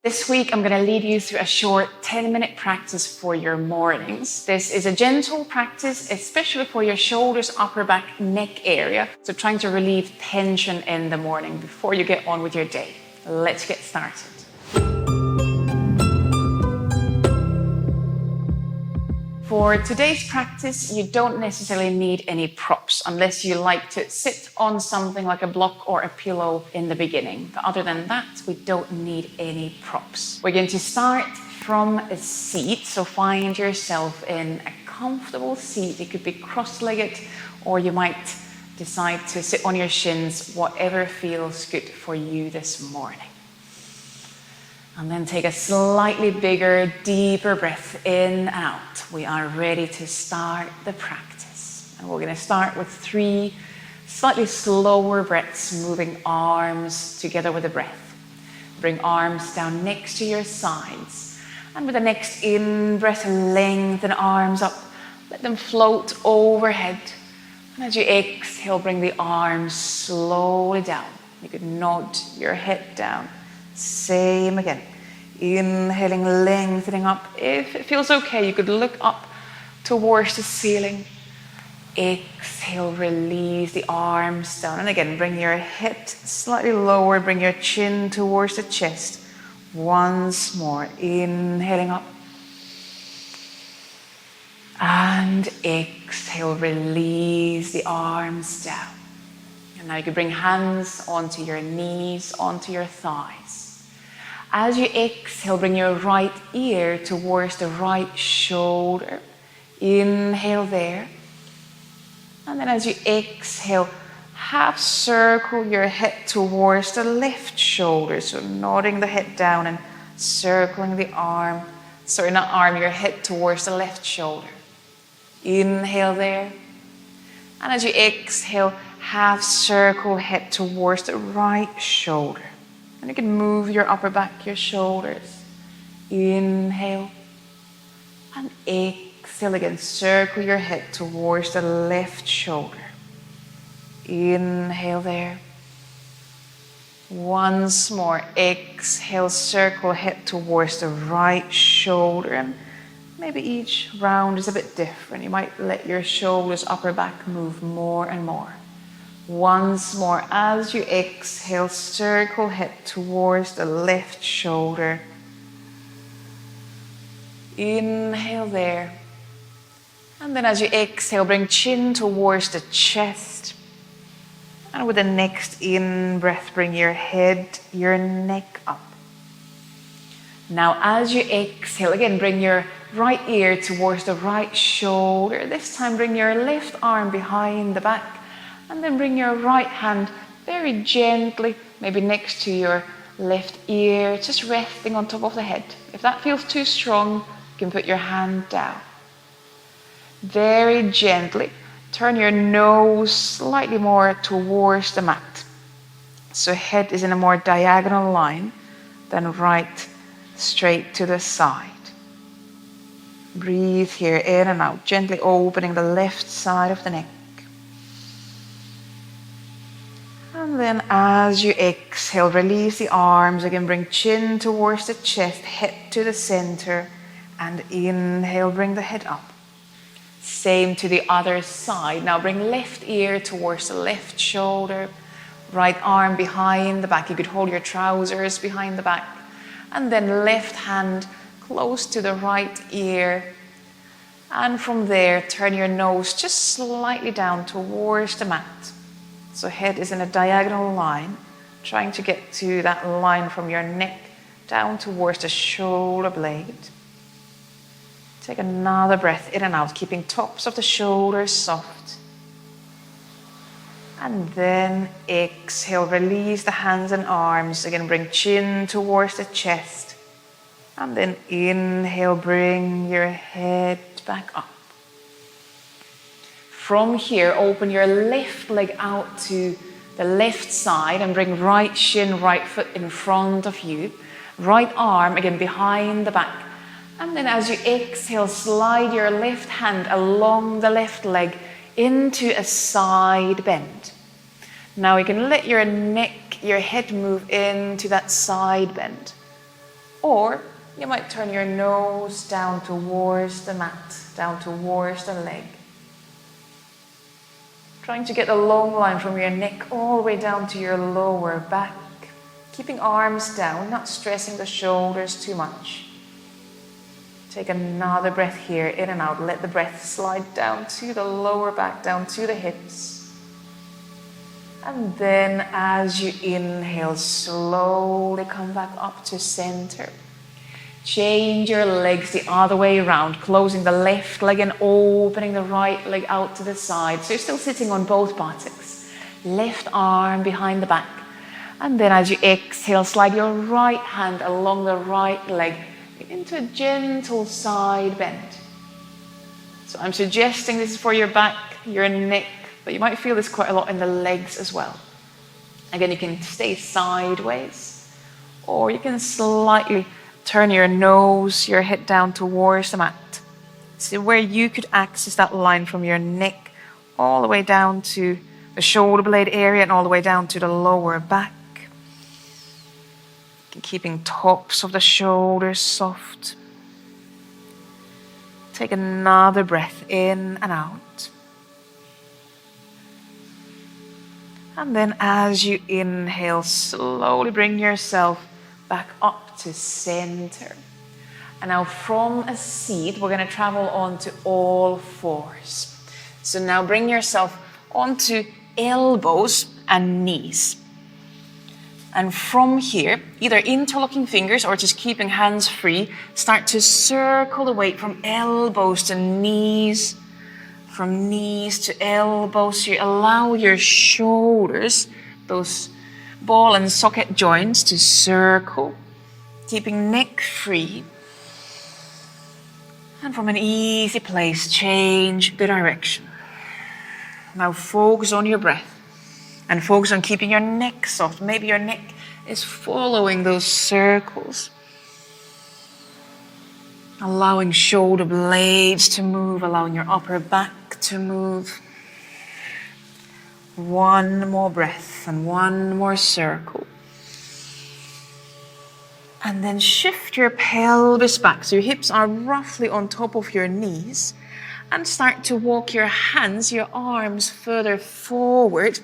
This week, I'm going to lead you through a short 10-minute practice for your mornings. This is a gentle practice, especially for your shoulders, upper back, neck area. So trying to relieve tension in the morning before you get on with your day. Let's get started. For today's practice, you don't necessarily need any props unless you like to sit on something like a block or a pillow in the beginning. But other than that, we don't need any props. We're going to start from a seat, so find yourself in a comfortable seat. It could be cross-legged, or you might decide to sit on your shins, whatever feels good for you this morning. And then take a slightly bigger, deeper breath in and out. We are ready to start the practice. And we're going to start with 3 slightly slower breaths, moving arms together with the breath. Bring arms down next to your sides. And with the next in-breath, lengthen arms up. Let them float overhead. And as you exhale, bring the arms slowly down. You could nod your head down. Same again. Inhaling, lengthening up. If it feels okay, you could look up towards the ceiling. Exhale, release the arms down. And again, bring your head slightly lower. Bring your chin towards the chest. Once more. Inhaling up. And exhale, release the arms down. And now you can bring hands onto your knees, onto your thighs. As you exhale, bring your right ear towards the right shoulder. Inhale there. And then as you exhale, half circle your head towards the left shoulder. So nodding the head down and circling the arm. Sorry, not arm, your head towards the left shoulder. Inhale there. And as you exhale, half circle head towards the right shoulder. And you can move your upper back, your shoulders. Inhale. And exhale again. Circle your head towards the left shoulder. Inhale there. Once more. Exhale, circle head towards the right shoulder. And maybe each round is a bit different. You might let your shoulders, upper back move more and more. Once more, as you exhale, circle head towards the left shoulder. Inhale there. And then as you exhale, bring chin towards the chest. And with the next in-breath, bring your head, your neck up. Now, as you exhale, again, bring your right ear towards the right shoulder. This time, bring your left arm behind the back. And then bring your right hand very gently, maybe next to your left ear, just resting on top of the head. If that feels too strong, you can put your hand down. Very gently, turn your nose slightly more towards the mat. So head is in a more diagonal line than right straight to the side. Breathe here in and out, gently opening the left side of the neck. And then as you exhale, release the arms. Again, bring chin towards the chest, head to the center. And inhale, bring the head up. Same to the other side. Now bring left ear towards the left shoulder. Right arm behind the back. You could hold your trousers behind the back. And then left hand close to the right ear. And from there, turn your nose just slightly down towards the mat. So head is in a diagonal line, trying to get to that line from your neck down towards the shoulder blade. Take another breath in and out, keeping tops of the shoulders soft. And then exhale, release the hands and arms. Again, bring chin towards the chest. And then inhale, bring your head back up. From here, open your left leg out to the left side and bring right shin, right foot in front of you. Right arm, again, behind the back. And then as you exhale, slide your left hand along the left leg into a side bend. Now you can let your neck, your head move into that side bend. Or you might turn your nose down towards the mat, down towards the leg. Trying to get a long line from your neck all the way down to your lower back. Keeping arms down, not stressing the shoulders too much. Take another breath here, in and out. Let the breath slide down to the lower back, down to the hips. And then as you inhale, slowly come back up to center. Change your legs the other way around, closing the left leg and opening the right leg out to the side. So you're still sitting on both buttocks. Left arm behind the back. And then as you exhale, slide your right hand along the right leg into a gentle side bend. So I'm suggesting this is for your back, your neck, but you might feel this quite a lot in the legs as well. Again, you can stay sideways, or you can slightly turn your nose, your head down towards the mat. See where you could access that line from your neck all the way down to the shoulder blade area and all the way down to the lower back. Keeping tops of the shoulders soft. Take another breath in and out. And then as you inhale, slowly bring yourself back up to center. And now from a seat, we're going to travel on to all fours. So now bring yourself onto elbows and knees. And from here, either interlocking fingers or just keeping hands free, start to circle the weight from elbows to knees, from knees to elbows. So you allow your shoulders, those ball and socket joints, to circle, keeping neck free. And from an easy place, change the direction. Now focus on your breath. And focus on keeping your neck soft. Maybe your neck is following those circles. Allowing shoulder blades to move, allowing your upper back to move. One more breath and one more circle. And then shift your pelvis back. So your hips are roughly on top of your knees. And start to walk your hands, your arms further forward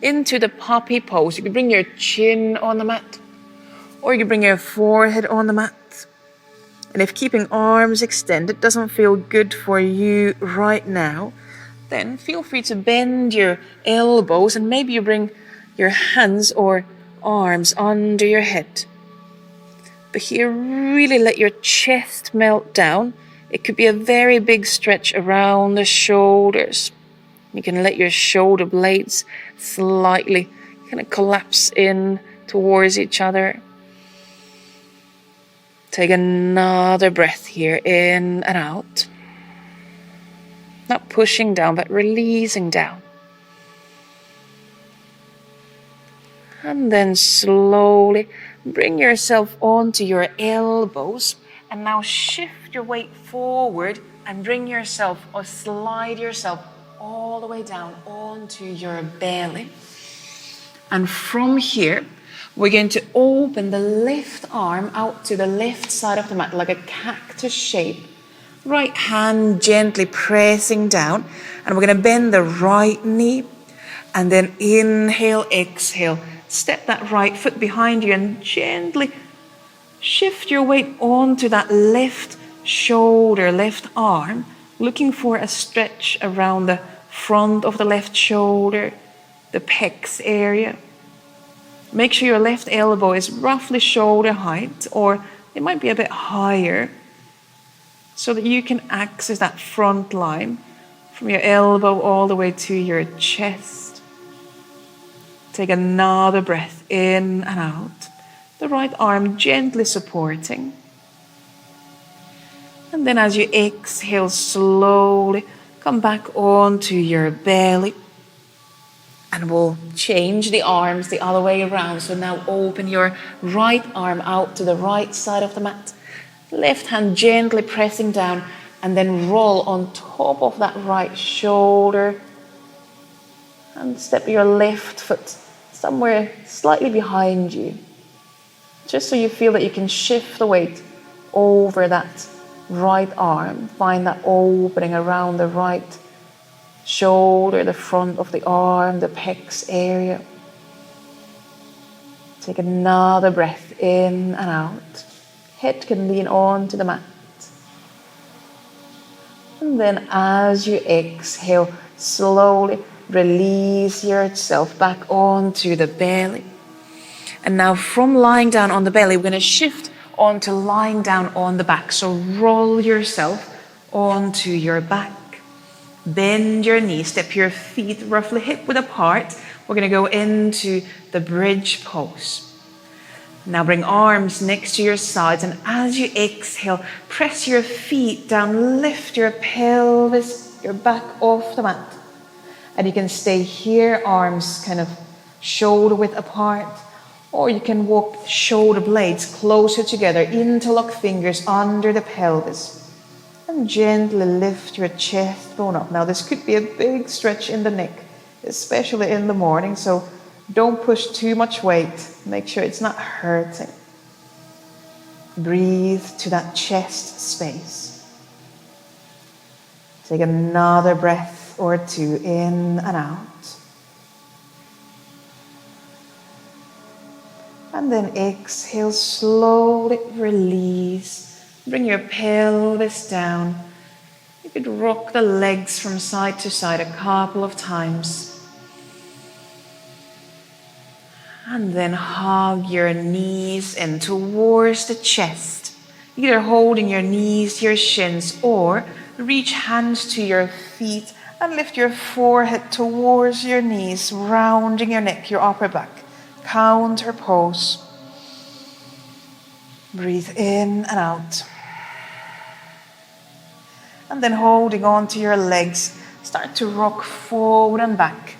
into the puppy pose. You can bring your chin on the mat, or you can bring your forehead on the mat. And if keeping arms extended doesn't feel good for you right now, then feel free to bend your elbows and maybe you bring your hands or arms under your head. But here, really let your chest melt down. It could be a very big stretch around the shoulders. You can let your shoulder blades slightly kind of collapse in towards each other. Take another breath here, in and out. Not pushing down, but releasing down. And then slowly bring yourself onto your elbows. And now shift your weight forward and bring yourself or slide yourself all the way down onto your belly. And from here, we're going to open the left arm out to the left side of the mat like a cactus shape. Right hand gently pressing down. And we're going to bend the right knee. And then inhale, exhale. Step that right foot behind you and gently shift your weight onto that left shoulder, left arm, looking for a stretch around the front of the left shoulder, the pecs area. Make sure your left elbow is roughly shoulder height, or it might be a bit higher, so that you can access that front line from your elbow all the way to your chest. Take another breath in and out. The right arm gently supporting. And then as you exhale, slowly come back onto your belly. And we'll change the arms the other way around. So now open your right arm out to the right side of the mat. Left hand gently pressing down and then roll on top of that right shoulder. And step your left foot somewhere slightly behind you. just so you feel that you can shift the weight over that right arm. Find that opening around the right shoulder, the front of the arm, the pecs area. Take another breath in and out. Head can lean onto the mat. And then as you exhale, slowly release yourself back onto the belly. And now from lying down on the belly, we're going to shift onto lying down on the back. So roll yourself onto your back. Bend your knees, step your feet roughly hip width apart. We're going to go into the bridge pose. Now bring arms next to your sides, and as you exhale, press your feet down, lift your pelvis, your back off the mat. And you can stay here, arms kind of shoulder width apart, or you can walk shoulder blades closer together, interlock fingers under the pelvis. And gently lift your chest bone up. Now this could be a big stretch in the neck, especially in the morning, so don't push too much weight. Make sure it's not hurting. Breathe to that chest space. Take another breath or two in and out. And then exhale, slowly release. Bring your pelvis down. You could rock the legs from side to side a couple of times. And then hug your knees in towards the chest, either holding your knees to your shins or reach hands to your feet and lift your forehead towards your knees, rounding your neck, your upper back. Counter pose. Breathe in and out. And then holding on to your legs, start to rock forward and back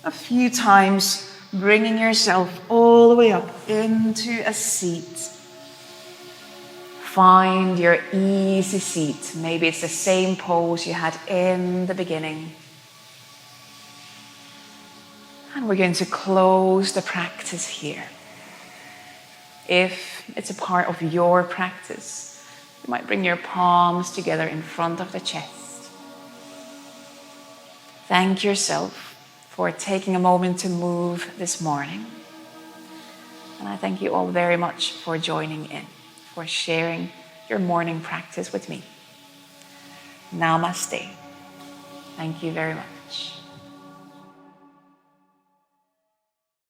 a few times, bringing yourself all the way up into a seat. Find your easy seat. Maybe it's the same pose you had in the beginning. And we're going to close the practice here. If it's a part of your practice, you might bring your palms together in front of the chest. Thank yourself for taking a moment to move this morning. And I thank you all very much for joining in, for sharing your morning practice with me. Namaste. Thank you very much.